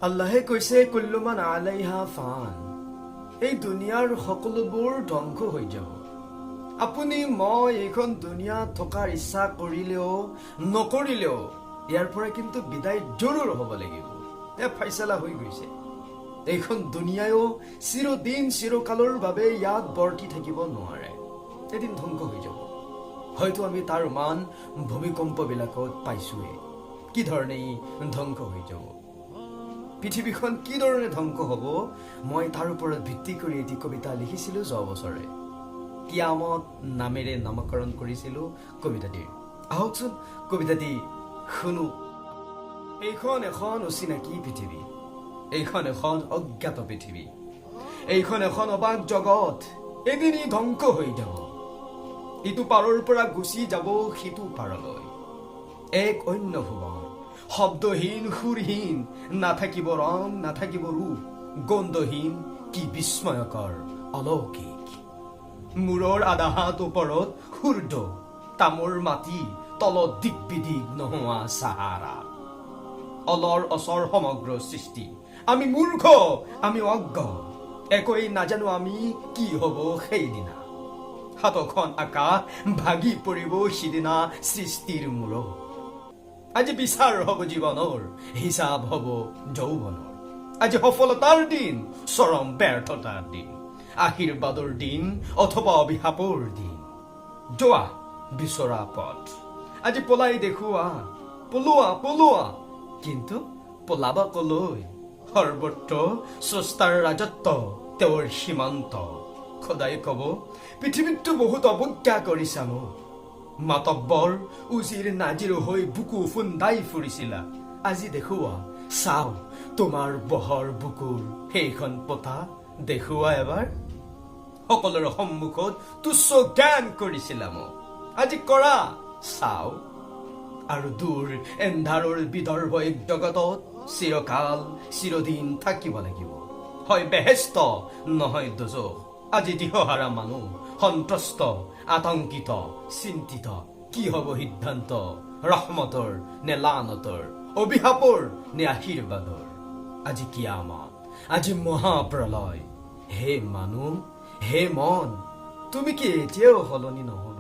আল্লাহে কৈছে কুল্লুমান আলাইহা ফান। এই দুনিয়াৰ সকলোবোৰ ধ্বংস হৈ যাব। আপুনি মই এইখন দুনিয়াত থকাৰ ইচ্ছা কৰিলেও নকৰিলেও ইয়াৰ পৰা কিন্তু বিদায় জৰুৰ হ'ব লাগিব। ফাইছালা হৈ গৈছে। এইখন দুনিয়ায়ো চিৰদিন চিৰকালৰ বাবে ইয়াত বৰ্তি থাকিব নোৱাৰে। এদিন ধ্বংস হৈ যাব। হয়তো আমি তাৰ মান ভূমিকম্পবিলাকত পাইছোৱে। কি ধৰণে ধ্বংস হৈ যাব, পৃথিৱীখন কি ধৰণে ধ্বংস হ'ব, মই তাৰ ওপৰত ভিত্তি কৰি এটি কবিতা লিখিছিলো যোৱা বছৰে। কিয়ামত নামেৰে নামকৰণ কৰিছিলো কবিতাটিৰ। আহকচোন কবিতাটি শুনো। এইখন এখন অচিনাকি পৃথিৱী, এইখন এখন অজ্ঞাত পৃথিৱী, এইখন এখন অবাক জগত। এদিন ই ধ্বংস হৈ যাব। ইটো পাৰৰ পৰা গুচি যাব সিটো পাৰলৈ। এক অন্য ভুৱন, শব্দহীন সুৰহীন, নাথাকিব ৰং নাথাকিব ৰূপ, গন্ধহীন, কি বিস্ময়কৰ অলৌকিক। মূৰৰ আধা হাত ওপৰত সূৰ্য, তামৰ মাটি তলত দিক বিদিক নোহোৱা চাহাৰা। অলৰ অচৰ সমগ্ৰ সৃষ্টি। আমি মূৰ্খ, আমি অজ্ঞ, একোৱেই নাজানো আমি কি হব সেইদিনা। হাতখন আকাশ ভাগি পৰিব সিদিনা সৃষ্টিৰ মূৰত। আজি বিচাৰ হব জীৱনৰ, হিচাপ হব যৌৱনৰ। আজি সফলতাৰ দিন, চৰম ব্যৰ্থতাৰ দিন, আশীৰ্বাদৰ দিন অথবা অভিশাপৰ দিন। যোৱা বিচৰা পথ, আজি পলাই দেখুওৱা, পলোৱা পলোৱা, কিন্তু পলাবা কলৈ? সৰ্বত্ৰ স্ৰষ্টাৰ ৰাজত্ব, তেওঁৰ সীমান্ত। খোদাই কব, পৃথিৱীতটো বহুত অৱজ্ঞা কৰিছা মোক। মাতব্বৰ উজিৰ নাজিৰ হৈ বুকু ফুন্দাই ফুৰিছিলা। আজি দেখুওৱা, চাও তোমাৰ বহৰ বুকুৰ সেইখন পতা, দেখুওৱা এবাৰ। সকলোৰে সন্মুখত তুচ্ছ জ্ঞান কৰিছিলা মোক, আজি কৰা চাও। আৰু দূৰ এন্ধাৰৰ বিদৰ্ভ এক জগতত চিৰকাল চিৰদিন থাকিব লাগিব। হয় বেহেস্ত নহয় দোজখ। আজি দিশহাৰা মানুহ সন্ত্ৰস্ত, আতংকিত, চিন্তিত। কি হব সিদ্ধান্ত, ৰহমতৰ নে লানতৰ, অভিশাপৰ নে আশীৰ্বাদৰ? আজি কিয়ামত, আজি মহাপ্ৰলয়। হে মানুহ, হে মন, তুমি কি এতিয়াও সলনি নহল?